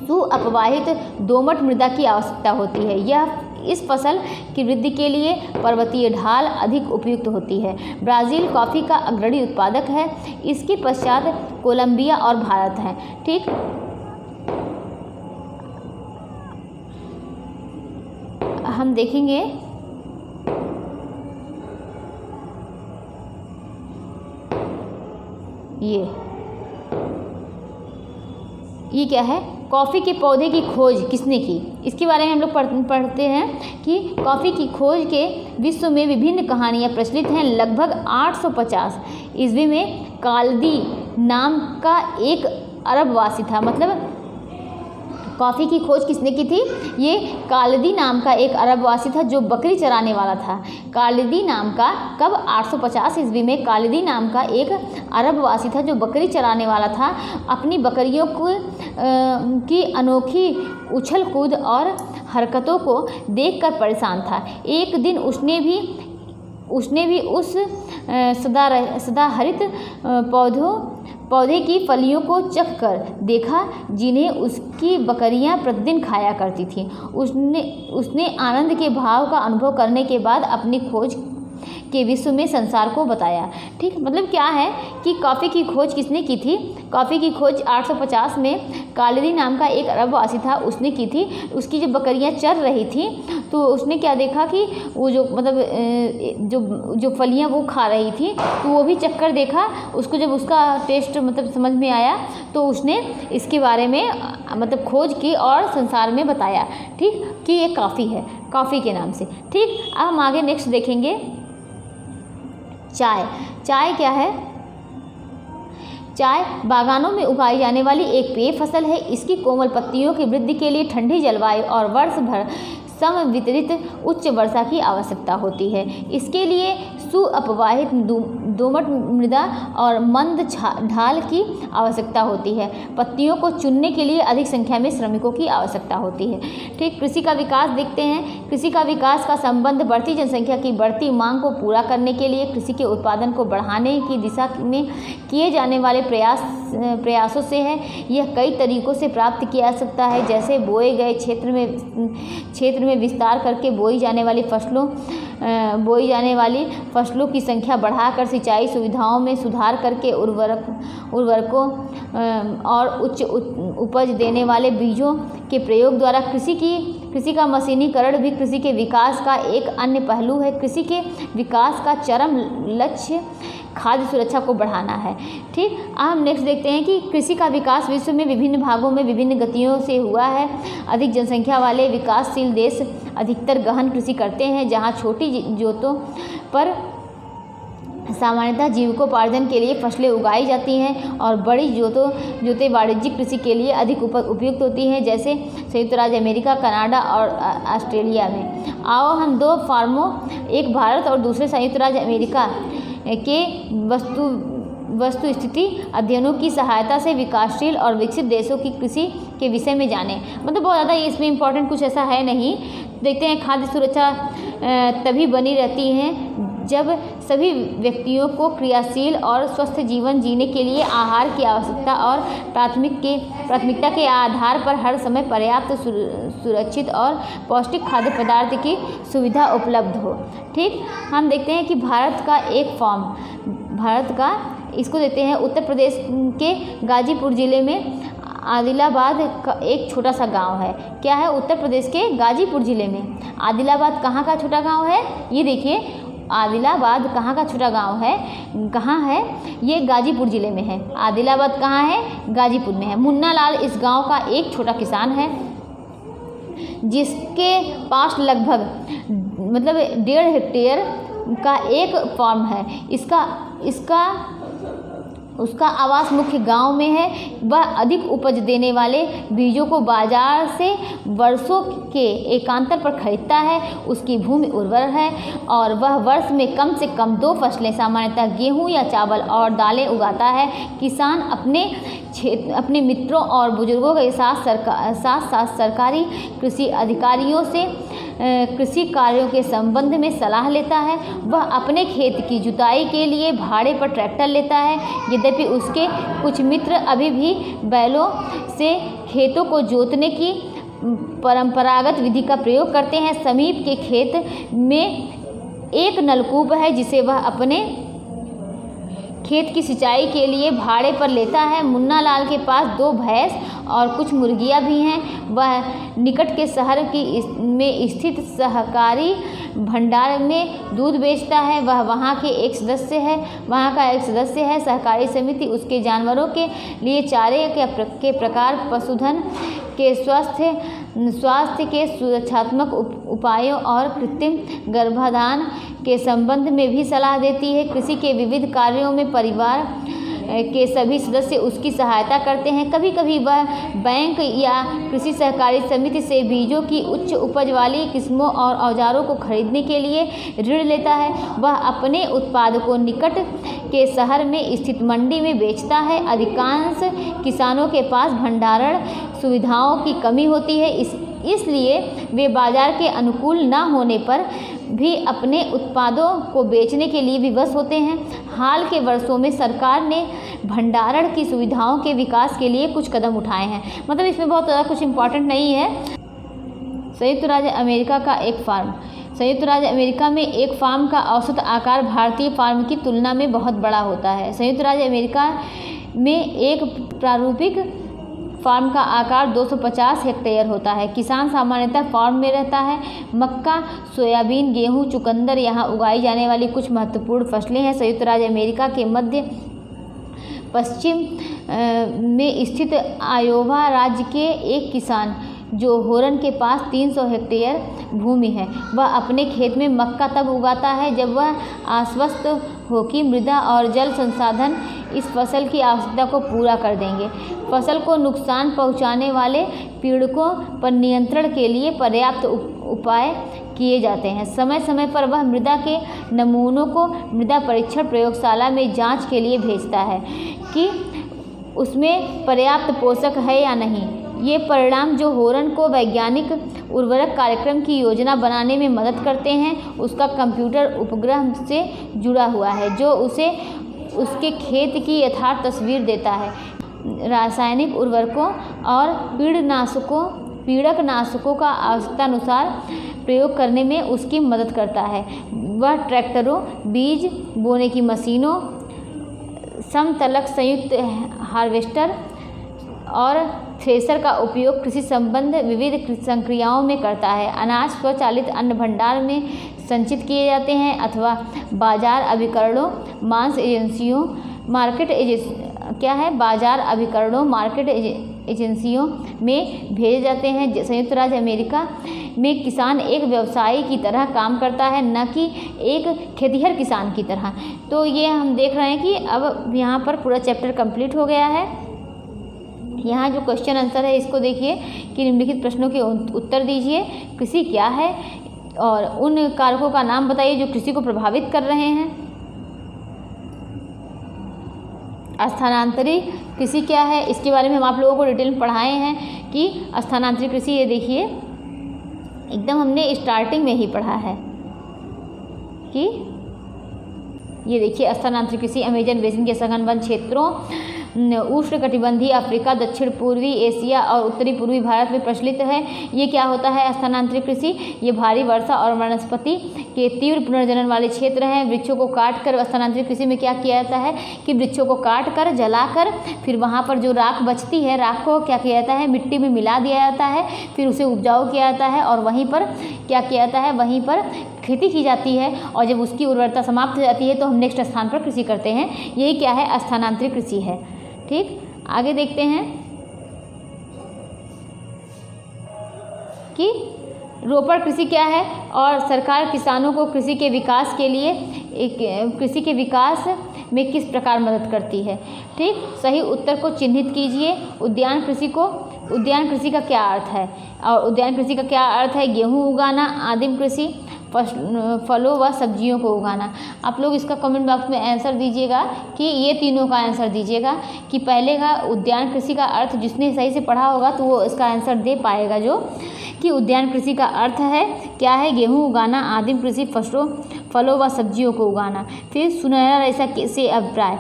Speaker 1: सुअपवाहित दोमट मृदा की आवश्यकता होती है। यह इस फसल की वृद्धि के लिए पर्वतीय ढाल अधिक उपयुक्त होती है। ब्राज़ील कॉफ़ी का अग्रणी उत्पादक है। इसके पश्चात कोलंबिया और भारत हैं। ठीक, हम देखेंगे ये क्या है, कॉफ़ी के पौधे की खोज किसने की, इसके बारे में हम लोग पढ़ते हैं कि कॉफ़ी की खोज के विश्व में विभिन्न कहानियाँ प्रचलित हैं। लगभग 850 ईस्वी में कालदी नाम का एक अरबवासी था। मतलब कॉफ़ी की खोज किसने की थी, ये कालदी नाम का एक अरबवासी था जो बकरी चराने वाला था। कालदी नाम का, कब, 850 ईस्वी में कालदी नाम का एक अरबवासी था जो बकरी चराने वाला था। अपनी बकरियों की अनोखी उछल कूद और हरकतों को देखकर परेशान था। एक दिन उसने भी उस सदाहरित पौधे की फलियों को चख कर देखा जिन्हें उसकी बकरियां प्रतिदिन खाया करती थीं। उसने आनंद के भाव का अनुभव करने के बाद अपनी खोज के विश्व में संसार को बताया। ठीक, मतलब क्या है कि कॉफ़ी की खोज किसने की थी, कॉफ़ी की खोज 850 में कालदी नाम का एक अरबवासी था, उसने की थी। उसकी जब बकरियां चर रही थी तो उसने क्या देखा कि वो जो मतलब जो फलियां वो खा रही थी, तो वो भी चक्कर देखा। उसको जब उसका टेस्ट मतलब समझ में आया तो उसने इसके बारे में मतलब खोज की और संसार में बताया। ठीक, कि ये कॉफ़ी है, कॉफ़ी के नाम से। ठीक, अब हम आगे नेक्स्ट देखेंगे चाय। चाय क्या है, चाय बागानों में उगाई जाने वाली एक पेय फसल है। इसकी कोमल पत्तियों की वृद्धि के लिए ठंडी जलवायु और वर्ष भर समवितरित उच्च वर्षा की आवश्यकता होती है। इसके लिए सुअपवाहित दोमट मृदा और मंद ढाल की आवश्यकता होती है। पत्तियों को चुनने के लिए अधिक संख्या में श्रमिकों की आवश्यकता होती है। ठीक, कृषि का विकास देखते हैं। कृषि का विकास का संबंध बढ़ती जनसंख्या की बढ़ती मांग को पूरा करने के लिए कृषि के उत्पादन को बढ़ाने की दिशा में किए जाने वाले प्रयासों से है। यह कई तरीकों से प्राप्त किया जा सकता है, जैसे बोए गए क्षेत्र में विस्तार करके बोई जाने वाली फसलों की संख्या बढ़ाकर, सिंचाई सुविधाओं में सुधार करके, उर्वरकों और उच्च उपज देने वाले बीजों के प्रयोग द्वारा। कृषि का मशीनीकरण भी कृषि के विकास का एक अन्य पहलू है। कृषि के विकास का चरम लक्ष्य खाद्य सुरक्षा को बढ़ाना है। ठीक, अब हम नेक्स्ट देखते हैं कि कृषि का विकास विश्व में विभिन्न भागों में विभिन्न गतियों से हुआ है। अधिक जनसंख्या वाले विकासशील देश अधिकतर गहन कृषि करते हैं, जहां छोटी जोतों पर सामान्यतः जीविकोपार्जन के लिए फसलें उगाई जाती हैं और बड़ी जोतें वाणिज्यिक कृषि के लिए अधिक उपयुक्त होती हैं, जैसे संयुक्त राज्य अमेरिका, कनाडा और ऑस्ट्रेलिया में। आओ हम दो फार्मों, एक भारत और दूसरे संयुक्त राज्य अमेरिका के वस्तु स्थिति अध्ययनों की सहायता से विकासशील और विकसित देशों की कृषि के विषय में जानें। मतलब बहुत ज़्यादा इसमें इम्पोर्टेंट कुछ ऐसा है नहीं। देखते हैं, खाद्य सुरक्षा तभी बनी रहती है जब सभी व्यक्तियों को क्रियाशील और स्वस्थ जीवन जीने के लिए आहार की आवश्यकता और प्राथमिकता के आधार पर हर समय पर्याप्त सुरक्षित और पौष्टिक खाद्य पदार्थ की सुविधा उपलब्ध हो। ठीक, हम देखते हैं कि भारत का इसको देते हैं उत्तर प्रदेश के गाजीपुर ज़िले में आदिलाबाद का एक छोटा सा गांव है। क्या है, उत्तर प्रदेश के गाजीपुर ज़िले में आदिलाबाद कहाँ का छोटा गांव है, ये देखिए आदिलाबाद कहाँ का छोटा गांव है, कहाँ है, ये गाजीपुर ज़िले में है। आदिलाबाद कहाँ है, गाजीपुर में है। मुन्ना लाल इस गांव का एक छोटा किसान है जिसके पास लगभग मतलब 1.5 हेक्टेयर का एक फार्म है। उसका आवास मुख्य गांव में है। वह अधिक उपज देने वाले बीजों को बाजार से वर्षों के एकांतर पर खरीदता है। उसकी भूमि उर्वर है और वह वर्ष में कम से कम 2 फसलें, सामान्यतः गेहूं या चावल और दालें उगाता है। किसान अपने मित्रों और बुजुर्गों के साथ सरकारी कृषि अधिकारियों से कृषि कार्यों के संबंध में सलाह लेता है। वह अपने खेत की जुताई के लिए भाड़े पर ट्रैक्टर लेता है। यद्यपि उसके कुछ मित्र अभी भी बैलों से खेतों को जोतने की परंपरागत विधि का प्रयोग करते हैं। समीप के खेत में एक नलकूप है जिसे वह अपने खेत की सिंचाई के लिए भाड़े पर लेता है। मुन्ना लाल के पास 2 भैंस और कुछ मुर्गियां भी हैं। वह निकट के शहर में स्थित सहकारी भंडार में दूध बेचता है। वह वहां का एक सदस्य है। सहकारी समिति उसके जानवरों के लिए चारे के प्रकार, पशुधन के स्वास्थ्य के सुरक्षात्मक उपायों और कृत्रिम गर्भाधान के संबंध में भी सलाह देती है। कृषि के विविध कार्यों में परिवार के सभी सदस्य उसकी सहायता करते हैं। कभी कभी वह बैंक या कृषि सहकारी समिति से बीजों की उच्च उपज वाली किस्मों और औजारों को खरीदने के लिए ऋण लेता है। वह अपने उत्पाद को निकट के शहर में स्थित मंडी में बेचता है। अधिकांश किसानों के पास भंडारण सुविधाओं की कमी होती है, इसलिए वे बाजार के अनुकूल न होने पर भी अपने उत्पादों को बेचने के लिए विवश होते हैं। हाल के वर्षों में सरकार ने भंडारण की सुविधाओं के विकास के लिए कुछ कदम उठाए हैं। मतलब इसमें बहुत ज़्यादा कुछ इम्पॉर्टेंट नहीं है। संयुक्त राज्य अमेरिका का एक फार्म। संयुक्त राज्य अमेरिका में एक फार्म का औसत आकार भारतीय फार्म की तुलना में बहुत बड़ा होता है। संयुक्त राज्य अमेरिका में एक प्रारूपिक फार्म का आकार 250 हेक्टेयर होता है। किसान सामान्यतः फार्म में रहता है। मक्का, सोयाबीन, गेहूं, चुकंदर यहाँ उगाई जाने वाली कुछ महत्वपूर्ण फसलें हैं। संयुक्त राज्य अमेरिका के मध्य पश्चिम में स्थित आयोवा राज्य के एक किसान जो होरन के पास 300 हेक्टेयर भूमि है, वह अपने खेत में मक्का तब उगाता है जब वह आश्वस्त हो कि मृदा और जल संसाधन इस फसल की आवश्यकता को पूरा कर देंगे। फसल को नुकसान पहुंचाने वाले पीड़कों पर नियंत्रण के लिए पर्याप्त उपाय किए जाते हैं। समय समय पर वह मृदा के नमूनों को मृदा परीक्षण प्रयोगशाला में जांच के लिए भेजता है कि उसमें पर्याप्त पोषक है या नहीं। ये परिणाम जो होरन को वैज्ञानिक उर्वरक कार्यक्रम की योजना बनाने में मदद करते हैं, उसका कंप्यूटर उपग्रह से जुड़ा हुआ है जो उसे उसके खेत की यथार्थ तस्वीर देता है। रासायनिक उर्वरकों और पीड़कनाशकों का आवश्यकतानुसार प्रयोग करने में उसकी मदद करता है। वह ट्रैक्टरों, बीज बोने की मशीनों, समतलक संयुक्त हार्वेस्टर और थ्रेसर का उपयोग कृषि संबंध विविध संक्रियाओं में करता है। अनाज स्वचालित अन्न भंडार में संचित किए जाते हैं अथवा बाजार अभिकरणों, मार्केट एजेंसियों में भेजे जाते हैं। संयुक्त राज्य अमेरिका में किसान एक व्यवसायी की तरह काम करता है, न कि एक खेतिहर किसान की तरह। तो ये हम देख रहे हैं कि अब यहाँ पर पूरा चैप्टर कंप्लीट हो गया है। यहाँ जो क्वेश्चन आंसर है इसको देखिए कि निम्नलिखित प्रश्नों के उत्तर दीजिए। कृषि क्या है और उन कारकों का नाम बताइए जो कृषि को प्रभावित कर रहे हैं। स्थानांतरित कृषि क्या है, इसके बारे में हम आप लोगों को डिटेल में पढ़ाए हैं कि स्थानांतरित कृषि, ये देखिए एकदम हमने स्टार्टिंग में ही पढ़ा है कि ये देखिए स्थानांतरित कृषि अमेजन बेसिन के सघन वन क्षेत्रों, उष्णकटिबंधीय अफ्रीका, दक्षिण पूर्वी एशिया और उत्तरी पूर्वी भारत में प्रचलित है। ये क्या होता है स्थानांतरित कृषि? ये भारी वर्षा और वनस्पति के तीव्र पुनर्जनन वाले क्षेत्र हैं। वृक्षों को काट कर स्थानांतरित कृषि में क्या किया जाता है कि वृक्षों को काट कर जलाकर फिर वहाँ पर जो राख बचती है, राख को क्या किया जाता है, मिट्टी में मिला दिया जाता है, फिर उसे उपजाऊ किया जाता है और वहीं पर क्या किया जाता है, वहीं पर खेती की जाती है। और जब उसकी उर्वरता समाप्त हो जाती है तो हम नेक्स्ट स्थान पर कृषि करते हैं। यही क्या है, स्थानांतरित कृषि है। ठीक, आगे देखते हैं कि रोपण कृषि क्या है और सरकार किसानों को कृषि के विकास के लिए कृषि के विकास में किस प्रकार मदद करती है। ठीक, सही उत्तर को चिन्हित कीजिए। उद्यान कृषि का क्या अर्थ है? और उद्यान कृषि का क्या अर्थ है? गेहूँ उगाना, आदिम कृषि, फलों व सब्जियों को उगाना। आप लोग इसका कमेंट बॉक्स में आंसर दीजिएगा कि ये तीनों का आंसर दीजिएगा कि पहले का उद्यान कृषि का अर्थ जिसने सही से पढ़ा होगा तो वो इसका आंसर दे पाएगा। जो कि उद्यान कृषि का अर्थ है क्या है, गेहूँ उगाना, आदिम कृषि फलों व सब्जियों को उगाना। फिर सुनहरा रेशा से अभिप्राय,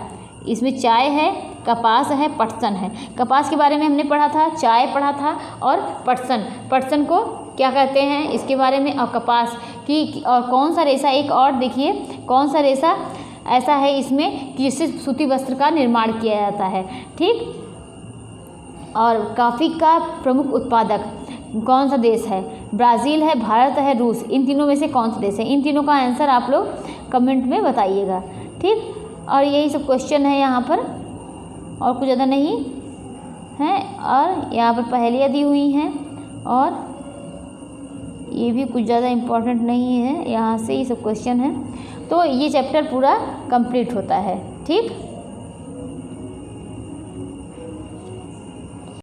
Speaker 1: इसमें चाय है, कपास है, पटसन है। कपास के बारे में हमने पढ़ा था, चाय पढ़ा था और पटसन को क्या कहते हैं इसके बारे में, और कपास की और कौन सा रेशा, एक और देखिए कौन सा रेशा ऐसा है इसमें कि जिससे सूती वस्त्र का निर्माण किया जाता है। ठीक, और कॉफ़ी का प्रमुख उत्पादक कौन सा देश है? ब्राज़ील है, भारत है, रूस। इन तीनों में से कौन सा देश है? इन तीनों का आंसर आप लोग कमेंट में बताइएगा। ठीक, और यही सब क्वेश्चन है यहाँ पर, और कुछ ज़्यादा नहीं है। और यहाँ पर पहेलियाँ दी हुई हैं, और ये भी कुछ ज़्यादा इम्पोर्टेंट नहीं है, यहाँ से ये सब क्वेश्चन है। तो ये चैप्टर पूरा कंप्लीट होता है। ठीक।